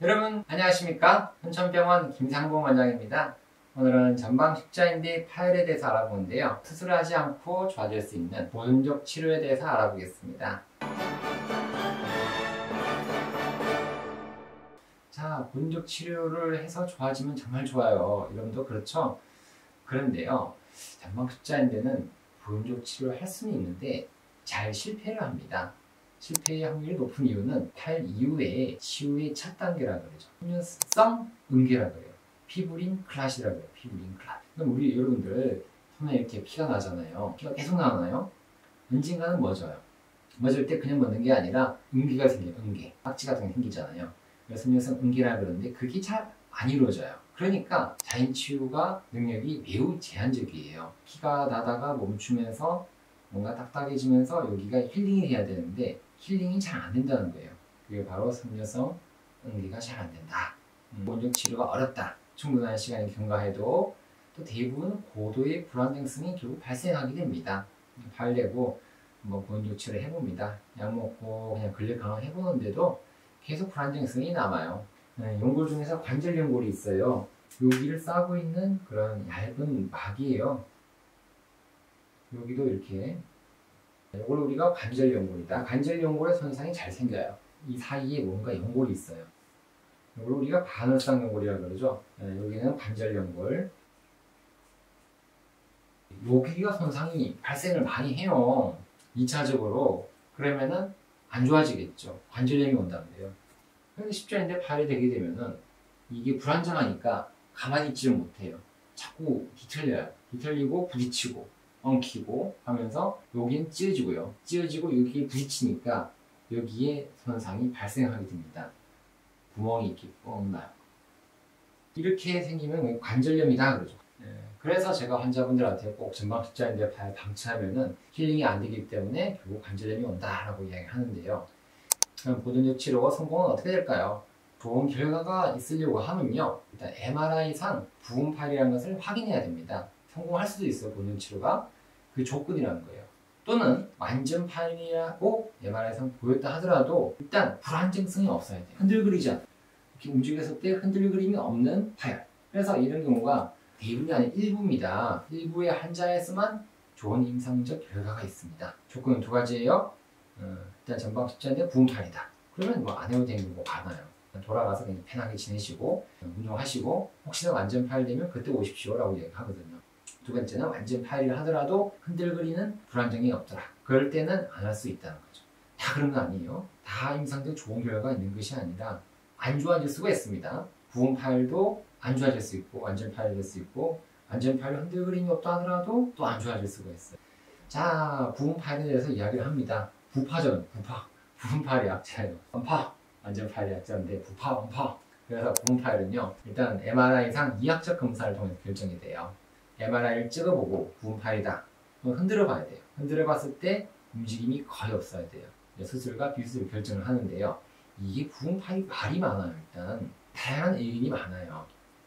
여러분 안녕하십니까? hun천병원 김상봉 원장입니다. 오늘은 전방 십자인대 파열에 대해서 알아보는데요. 수술하지 않고 좋아질 수 있는 보존적 치료에 대해서 알아보겠습니다. 자, 보존적 치료를 해서 좋아지면 정말 좋아요. 여러분도 그렇죠? 그런데요, 전방 십자인대는 보존적 치료를 할 수는 있는데 잘 실패를 합니다. 실패의 확률이 높은 이유는 팔 이후에 치유의 첫 단계라 그러죠. 훈련성 응계라 그래요. 피브린 클랏이라 그래요. 피브린 클랏. 그럼 우리 여러분들 손에 이렇게 피가 나잖아요. 피가 계속 나오나요? 언젠가는 멎어요. 멎을 때 그냥 멎는 게 아니라 응계가 생겨요. 응계. 딱지 같은 게 생기잖아요. 그래서 훈련성 응계라 그러는데 그게 잘 안 이루어져요. 그러니까 자인 치유가 능력이 매우 제한적이에요. 피가 나다가 멈추면서 뭔가 딱딱해지면서 여기가 힐링이 돼야 되는데 힐링이 잘 안 된다는 거예요. 그게 바로 섬유성 응기가 잘 안 된다. 보존적 치료가 어렵다. 충분한 시간이 경과해도 또 대부분 고도의 불안정성이 결국 발생하게 됩니다. 발되고 한번 보존적 치료를 해봅니다. 약 먹고 그냥 근력 강화 해보는데도 계속 불안정성이 남아요. 연골 중에서 관절 연골이 있어요. 여기를 싸고 있는 그런 얇은 막이에요. 여기도 이렇게, 이걸 우리가 관절 연골이다. 관절 연골의 손상이 잘 생겨요. 이 사이에 뭔가 연골이 있어요. 이걸 우리가 반월상 연골이라고 그러죠. 여기는 관절 연골. 여기가 손상이 발생을 많이 해요. 2차적으로. 그러면은 안 좋아지겠죠. 관절염이 온다는 거예요. 그런데 십자인대 파열이 되게 되면은 이게 불안정하니까 가만히 있지를 못해요. 자꾸 뒤틀려요. 뒤틀리고 부딪히고 엉키고 하면서 여기는 찢어지고요. 찢어지고 여기에 부딪히니까 여기에 손상이 발생하게 됩니다. 구멍이 이렇게 뻥 나요. 이렇게 생기면 관절염이다 그러죠. 그래서 제가 환자분들한테 꼭 전방 십자인대 파열 방치하면은 힐링이 안 되기 때문에 결국 관절염이 온다라고 이야기하는데요. 그럼 보존적 치료가 성공은 어떻게 될까요? 좋은 결과가 있으려고 하면요, 일단 MRI상 부분 파열이라는 것을 확인해야 됩니다. 성공할 수도 있어요. 보존 치료가. 그 조건이라는 거예요. 또는 완전 파열이라고 MRI상 보였다 하더라도 일단 불안정성이 없어야 돼요. 흔들거리지 않아요. 이렇게 움직였을 때 흔들거림이 없는 파열. 그래서 이런 경우가 대부분이 아닌 일부입니다. 일부의 환자에서만 좋은 임상적 결과가 있습니다. 조건은 두 가지예요. 일단 전방 십자인대 부분 파열이다. 그러면 뭐 안 해도 되는 거 많아요. 돌아가서 그냥 편하게 지내시고 운동하시고 혹시나 완전 파열되면 그때 오십시오라고 얘기하거든요. 두 번째는 완전 파열을 하더라도 흔들거리는 불안정이 없더라. 그럴 때는 안 할 수 있다는 거죠. 다 그런 거 아니에요. 다 임상적 좋은 결과가 있는 것이 아니라 안 좋아질 수가 있습니다. 부분 파열도 안 좋아질 수 있고 완전 파열될 수 있고 완전 파열 흔들거림이 없다 하더라도 또 안 좋아질 수가 있어요. 자, 부분 파열에 대해서 이야기를 합니다. 부파전, 부분 파열의 약자예요. 완파, 완전 파열의 약자인데 부파, 완파. 그래서 부분 파열은요, 일단 MRI상 이학적 검사를 통해서 결정이 돼요. MRI를 찍어보고 부분 파열이다. 흔들어 봐야 돼요. 흔들어 봤을 때 움직임이 거의 없어야 돼요. 수술과 비수술 결정을 하는데요. 이게 부분 파열이 말이 많아요. 일단 다양한 의견이 많아요.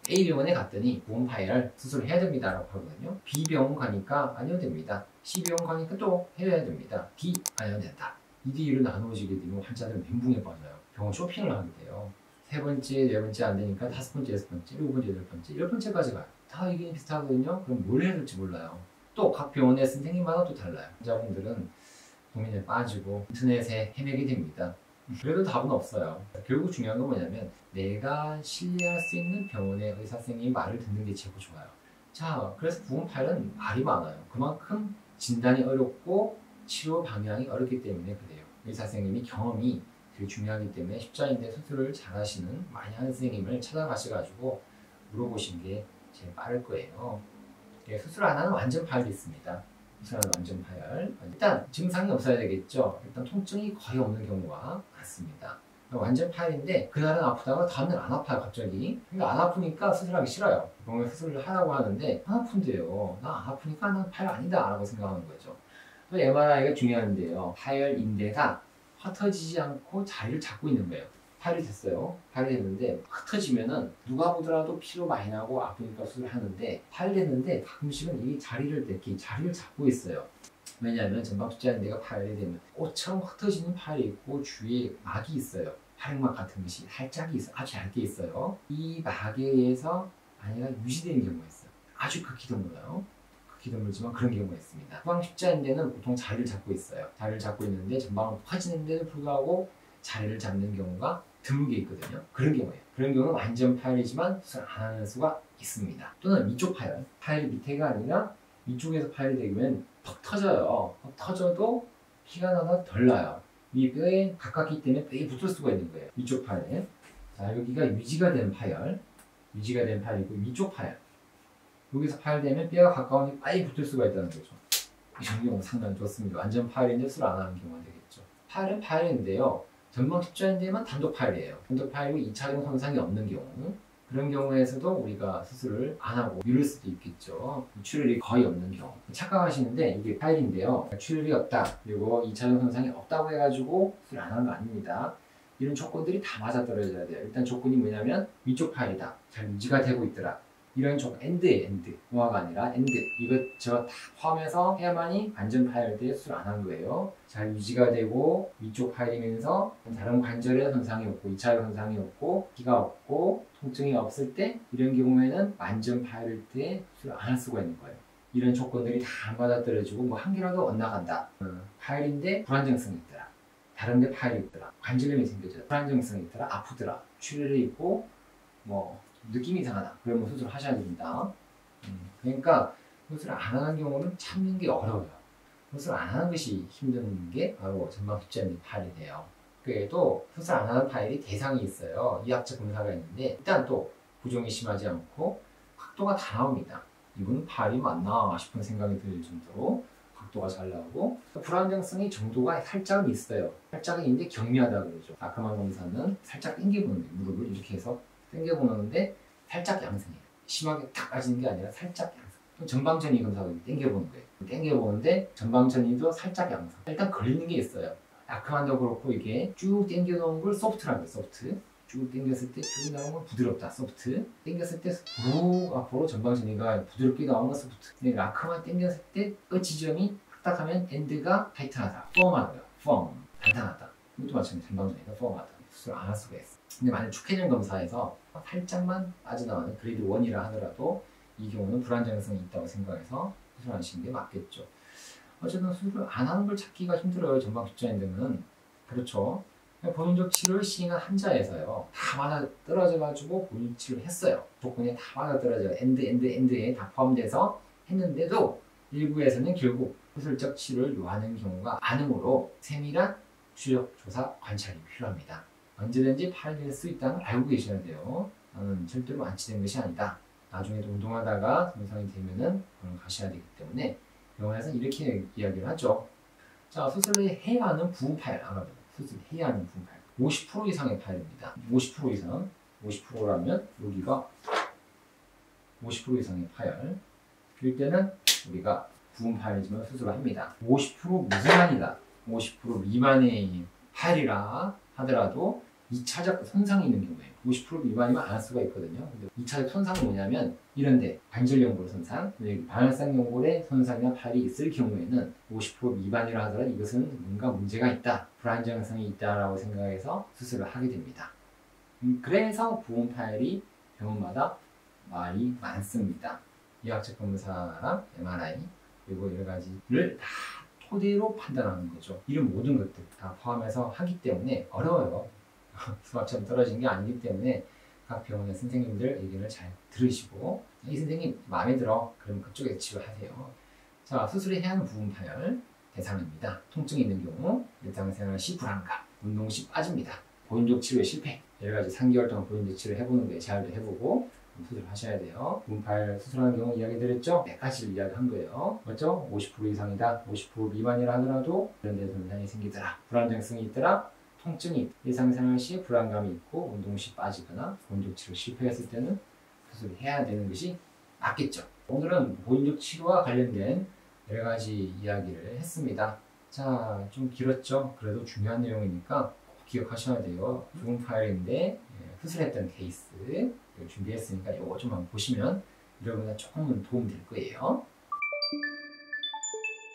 A병원에 갔더니 부분 파열 수술을 해야 됩니다 라고 하거든요. B병원 가니까 안 해도 됩니다. C병원 가니까 또 해야 됩니다. D 안 해도 된다. 2D1로 나누어지게 되면 환자들은 멘붕에 빠져요. 병원 쇼핑을 하게 돼요. 세 번째, 네 번째 안 되니까 다섯 번째, 여섯 번째, 일곱 번째, 여덟 번째, 열 번째까지 가요. 다 의견이 비슷하거든요. 그럼 뭘 해야 될지 몰라요. 또 각 병원의 선생님마다 또 달라요. 환자분들은 고민에 빠지고 인터넷에 헤매게 됩니다. 그래도 답은 없어요. 결국 중요한 건 뭐냐면 내가 신뢰할 수 있는 병원의 의사 선생님 말을 듣는 게 최고 좋아요. 자, 그래서 부분 파열은 말이 많아요. 그만큼 진단이 어렵고 치료 방향이 어렵기 때문에 그래요. 의사 선생님이 경험이 되게 중요하기 때문에 십자인대 수술을 잘 하시는 많이 하는 선생님을 찾아가셔가지고 물어보시는 게 제일 빠를 거예요. 수술 안 하는 완전 파열이 있습니다. 수술하는 완전 파열. 일단 증상이 없어야 되겠죠. 일단 통증이 거의 없는 경우가 많습니다. 완전 파열인데 그날은 아프다가 다음날 안 아파요 갑자기. 그러니까 안 아프니까 수술하기 싫어요. 병원에 수술을 하라고 하는데 안 아픈데요. 나 안 아프니까 난 파열 아니다 라고 생각하는 거죠. 또 MRI가 중요한데요. 파열 인대가 흩어지지 않고 자리를 잡고 있는 거예요. 파열이 됐어요. 파열이 됐는데 흩어지면은 누가 보더라도 피로 많이 나고 아프니까 수술을 하는데 파열됐는데 가끔씩은 이 자리를 이렇게 자리를 잡고 있어요. 왜냐하면 전방 십자인대가 파열이 되면 꽃처럼 흩어지는 파열이 있고 주위에 막이 있어요. 활액막 같은 것이 살짝이 있어, 아주 얇게 있어요. 이 막에 의해서 안위가 유지되는 경우가 있어요. 아주 극히 드물어요. 극히 드물지만 그런 경우가 있습니다. 후방 십자인대는 보통 자리를 잡고 있어요. 자리를 잡고 있는데 전방은 퍼지는데도 불구하고 자리를 잡는 경우가 드물게 있거든요. 그런 경우예요. 그런 경우는 완전 파열이지만 수술 안 하는 수가 있습니다. 또는 위쪽 파열, 파열이 밑에가 아니라 위쪽에서 파열이 되면 퍽 터져요. 퍽 터져도 피가 나다 덜 나요. 이 뼈에 가깝기 때문에 뼈에 붙을 수가 있는 거예요. 위쪽 파열. 자, 여기가 유지가 된 파열, 유지가 된 파열이고 위쪽 파열. 여기서 파열되면 뼈가 가까우니 빨리 붙을 수가 있다는 거죠. 이런 경우 상당히 좋습니다. 완전 파열인데 술 안 하는 경우가 되겠죠. 파열은 파열인데요. 전방 십자인대만 단독 파열이에요. 단독 파열이고 2차적 손상이 없는 경우, 그런 경우에서도 우리가 수술을 안 하고 미룰 수도 있겠죠. 출혈이 거의 없는 경우. 착각하시는데 이게 파열인데요. 출혈이 없다, 그리고 2차적 손상이 없다고 해가지고 수술 안 하는 거 아닙니다. 이런 조건들이 다 맞아떨어져야 돼요. 일단 조건이 뭐냐면 위쪽 파열이다, 잘 유지가 되고 있더라. 이런 조건, 엔드에 엔드, 노화가 아니라 엔드, 이것저것 다 포함해서 해야만이 완전 파열 때 수술 안 하는 거예요. 잘 유지가 되고 위쪽 파열이면서 다른 관절에 손상이 없고 2차적 손상이 없고 피가 없고 통증이 없을 때, 이런 경우에는 완전 파열일 때 수술 안 할 수가 있는 거예요. 이런 조건들이 다 맞아떨어지고 뭐 한 개라도 엇나간다. 파열인데 불안정성이 있더라, 다른데 파열이 있더라, 관절염이 생겨져, 불안정성이 있더라, 아프더라, 출혈이 있고 뭐 느낌이 이상하다, 그러면 수술을 하셔야 됩니다. 그러니까 수술을 안 하는 경우는 참는 게 어려워요. 수술 안 하는 것이 힘든 게 바로 전방 십자인대 파열이에요. 그래도 수술 안 하는 파열이 대상이 있어요. 이학적 검사가 있는데 일단 또 부종이 심하지 않고 각도가 다 나옵니다. 이분은 파열이 맞나 싶은 생각이 들 정도로 각도가 잘 나오고, 불안정성이 정도가 살짝은 있어요. 살짝은 있는데 경미하다 그러죠. 아까만 검사는 살짝 당겨보는 거예요. 무릎을 이렇게 해서 당겨보는데 살짝 양성해요. 심하게 탁 빠지는 게 아니라 살짝 양성. 또 전방전이 검사가 당겨보는 거예요. 당겨보는데 전방전이도 살짝 양성. 일단 걸리는 게 있어요. 아크만도 그렇고 이게 쭉 당겨놓은 걸 소프트라고 해요. 소프트. 쭉 당겼을 때 쭉 나오는 건 부드럽다. 소프트. 당겼을 때 쭉 앞으로 전방전이가 부드럽게 나오는 건 소프트. 근데 아크만 당겼을 때 끝 지점이 딱딱하면 엔드가 타이트하다. 펌하다. 펌. 단단하다. 이것도 마찬가지. 전방전이가 펌하다. 수술 안 할 수가 있어. 근데 만약 축회전 검사에서 살짝만 빠져나가는 그레이드 1이라 하더라도 이 경우는 불안정성이 있다고 생각해서 수술하시는 게 맞겠죠. 어쨌든 수술을 안 하는 걸 찾기가 힘들어요. 전방 십자인대는. 그렇죠. 본인적 치료를 시행한 환자에서요, 다 맞아 떨어져가지고 본인 치료를 했어요. 조건이 다 맞아 떨어져요. 엔드에 다 포함돼서 했는데도 일부에서는 결국 수술적 치료를 요하는 경우가 많으므로 세밀한 추적 조사 관찰이 필요합니다. 언제든지 파열될 수 있다는 걸 알고 계셔야 돼요. 나는 절대로 완치된 것이 아니다. 나중에도 운동하다가 손상이 되면은 병원 가셔야 되기 때문에 병원에서 이렇게 이야기를 하죠. 자, 수술을 해야 하는 부분 파열 알아봐요. 수술해야 하는 부분 파열. 50% 이상의 파열입니다. 50% 이상. 50%라면 여기가 50% 이상의 파열. 그럴 때는 우리가 부분 파열이지만 수술을 합니다. 50% 미만이다. 50% 미만의 파열이라 하더라도 2차적 손상이 있는 경우에요. 50% 미만이면 안 할 수가 있거든요. 근데 2차적 손상은 뭐냐면 이런데 관절연골 손상, 반월상 연골에 손상이나 파열이 있을 경우에는 50% 미만이라 하더라도 이것은 뭔가 문제가 있다, 불안정성이 있다라고 생각해서 수술을 하게 됩니다. 그래서 부분 파열이 병원마다 많이 많습니다. 이학적 검사랑 MRI 그리고 여러 가지를 다 토대로 판단하는 거죠. 이런 모든 것들 다 포함해서 하기 때문에 어려워요. 수학처럼 떨어진 게 아니기 때문에 각 병원의 선생님들 의견을 잘 들으시고, 이 선생님 마음에 들어 그럼 그쪽에서 치료하세요. 자, 수술을 해야 하는 부분 파열 대상입니다. 통증이 있는 경우, 일상생활 시 불안감, 운동 시 빠집니다, 보존적 치료에 실패, 여러 가지 3개월 동안 보존적 치료 해보는 거에 재활도 해보고 수술하셔야 돼요. 부분 파열 수술하는 경우 이야기 드렸죠? 100가지를 이야기한 거예요. 맞죠? 50% 이상이다, 50% 미만이라 하더라도 이런 데 손상이 생기더라, 불안정성이 있더라, 통증이, 일상생활 시 불안감이 있고 운동 시 빠지거나 보존적 치료 실패했을 때는 수술을 해야 되는 것이 맞겠죠. 오늘은 보존적 치료와 관련된 여러 가지 이야기를 했습니다. 자, 좀 길었죠? 그래도 중요한 내용이니까 꼭 기억하셔야 돼요. 부분 파열인데 수술했던 케이스 준비했으니까 이거 좀 한번 보시면 여러분한테 조금은 도움 될 거예요.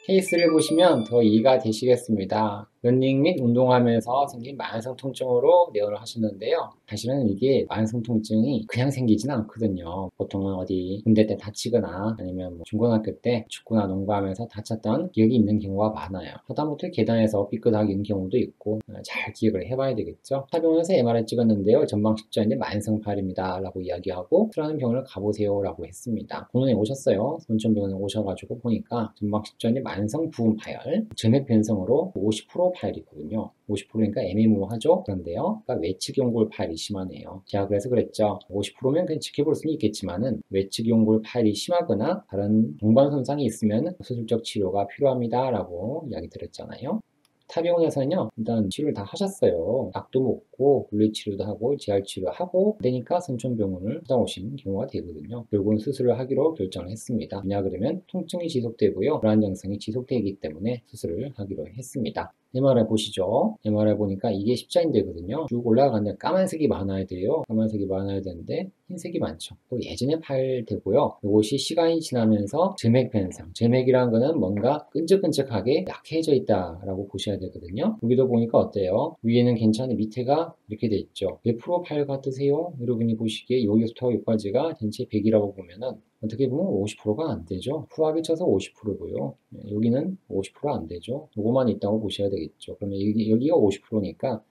케이스를 보시면 더 이해가 되시겠습니다. 러닝 및 운동하면서 생긴 만성 통증으로 내원을 하셨는데요. 사실은 이게 만성 통증이 그냥 생기진 않거든요. 보통은 어디 군대 때 다치거나 아니면 뭐 중고등학교 때 축구나 농구하면서 다쳤던 기억이 있는 경우가 많아요. 하다못해 계단에서 삐끗하게 있는 경우도 있고 잘 기억을 해봐야 되겠죠. 타병원에서 MRI 찍었는데요. 전방 십자인대 만성파열입니다 라고 이야기하고 수술하는 병원을 가보세요 라고 했습니다. 본원에 오셨어요. 손천병원에 오셔가지고 보니까 전방 십자인대 만성 부분 파열, 점액 변성으로 50% 파열이거든요. 50%니까 애매모호하죠? 그런데요, 그러니까 외측 용골 파열이 심하네요. 제가 그래서 그랬죠. 50%면 그냥 지켜볼 수는 있겠지만은 외측 용골 파열이 심하거나 다른 동반 손상이 있으면 수술적 치료가 필요합니다 라고 이야기 드렸잖아요. 타병원에서는요, 일단 치료를 다 하셨어요. 약도 먹고 물리치료도 하고 재활치료 하고 되니까 선천병원을 찾아오신 경우가 되거든요. 결국은 수술을 하기로 결정을 했습니다. 왜냐 그러면 통증이 지속되고요, 불안정성이 지속되기 때문에 수술을 하기로 했습니다. MRI 보시죠. MRI 보니까 이게 십자인대거든요. 쭉 올라가는데 까만색이 많아야 돼요. 까만색이 많아야 되는데 흰색이 많죠. 또 예전에 파열되고요. 이것이 시간이 지나면서 점액 변성. 점액이라는 거는 뭔가 끈적끈적하게 약해져 있다라고 보셔야 되거든요. 여기도 보니까 어때요? 위에는 괜찮은데 밑에가 이렇게 돼 있죠. 몇 프로 파열 같으세요? 여러분이 보시기에 여기서부터 여기까지가 전체 100이라고 보면은 어떻게 보면 50%가 안 되죠. 후하게 쳐서 50%고요. 여기는 50%안 되죠. 요거만 있다고 보셔야 되겠죠. 그러면 여기가 50%니까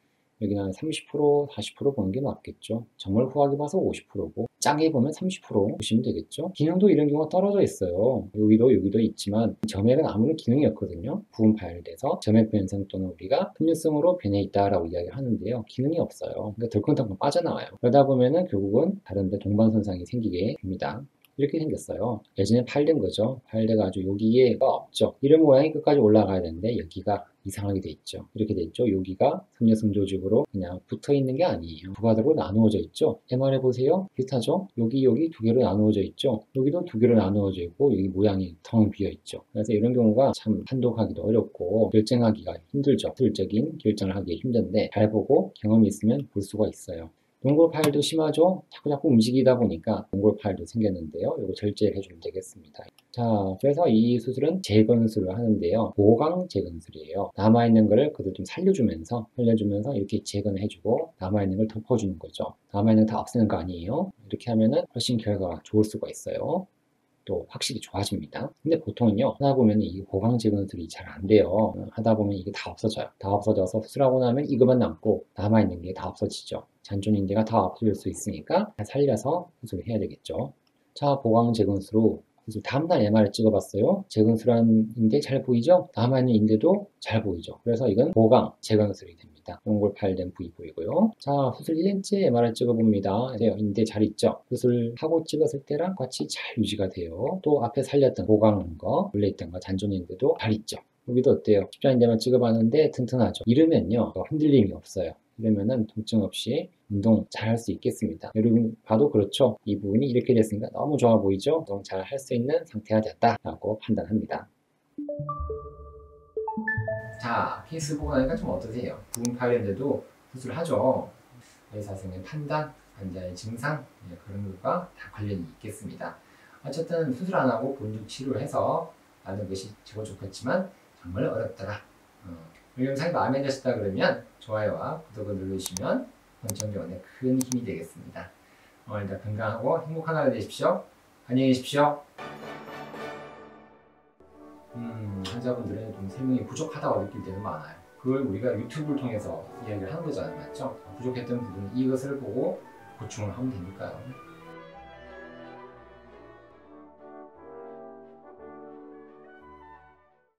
여기는 한 30%, 40% 보는 게 맞겠죠. 정말 후하게 봐서 50%고 짜게 보면 30% 보시면 되겠죠. 기능도 이런 경우가 떨어져 있어요. 여기도 있지만 점액은 아무런 기능이 없거든요. 부분 파열돼서 점액 변성 또는 우리가 흡류성으로 변해 있다라고 이야기를 하는데요. 기능이 없어요. 그러니까 덜컹덜컹 빠져나와요. 그러다 보면은 결국은 다른 데 동반 손상이 생기게 됩니다. 이렇게 생겼어요. 예전에 파열된 거죠. 파열돼가지고 여기가 없죠. 이런 모양이 끝까지 올라가야 되는데 여기가 이상하게 돼 있죠. 이렇게 돼 있죠. 여기가 삼려성 조직으로 그냥 붙어 있는 게 아니에요. 두 가닥으로 나누어져 있죠. MRI 보세요. 비슷하죠? 여기 두 개로 나누어져 있죠. 여기도 두 개로 나누어져 있고 여기 모양이 텅 비어 있죠. 그래서 이런 경우가 참 판독하기도 어렵고 결정하기가 힘들죠. 실질적인 결정을 하기 힘든데 잘 보고 경험이 있으면 볼 수가 있어요. 동굴 파열도 심하죠? 자꾸 움직이다 보니까 동굴 파열도 생겼는데요. 이거 절제를 해주면 되겠습니다. 자, 그래서 이 수술은 재건술을 하는데요. 보강 재건술이에요. 남아있는 거를 그대로 좀 살려주면서 이렇게 재건을 해주고 남아있는 걸 덮어주는 거죠. 남아있는 거 다 없애는 거 아니에요. 이렇게 하면은 훨씬 결과가 좋을 수가 있어요. 또 확실히 좋아집니다. 근데 보통은요, 하다 보면 이 보강 재건술이 잘 안 돼요. 하다 보면 이게 다 없어져요. 다 없어져서 수술하고 나면 이것만 남고 남아있는 게 다 없어지죠. 잔존인대가 다 없어질 수 있으니까 살려서 수술을 해야 되겠죠. 자, 보강 재건술로 수술 다음날 MRI 찍어봤어요. 재건술한 인대 잘 보이죠? 남아있는 인대도 잘 보이죠. 그래서 이건 보강 재건술이 됩니다. 연골 파열된 부위 보이고요. 자, 수술 1년째 MRI 찍어봅니다. 인대 잘 있죠? 수술하고 찍었을 때랑 같이 잘 유지가 돼요. 또 앞에 살렸던 보강한 거, 원래 있던 거 잔존인대도 잘 있죠. 여기도 어때요? 십자인대만 찍어봤는데 튼튼하죠. 이러면요, 흔들림이 없어요. 이러면은 통증 없이 운동 잘 할 수 있겠습니다. 여러분 봐도 그렇죠? 이 부분이 이렇게 됐으니까 너무 좋아 보이죠? 운동 잘 할 수 있는 상태가 됐다라고 판단합니다. 자, 케이스 보고 나니까 좀 어떠세요? 부분 파열인데도 수술하죠? 의사 선생님 판단, 환자의 증상 그런 것과 다 관련이 있겠습니다. 어쨌든 수술 안 하고 본주 치료를 해서 하는 것이 최고 좋겠지만 정말 어렵더라. 이 영상이 마음에 드셨다 그러면 좋아요와 구독을 눌러주시면 선천병원에 큰 힘이 되겠습니다. 오늘도 건강하고 행복한 하루 되십시오. 안녕히 계십시오. 환자분들은 좀 설명이 부족하다고 느낄 때는 많아요. 그걸 우리가 유튜브를 통해서 이야기를 하는 거잖아요. 맞죠? 부족했던 부분 이것을 보고 보충을 하면 되니까요.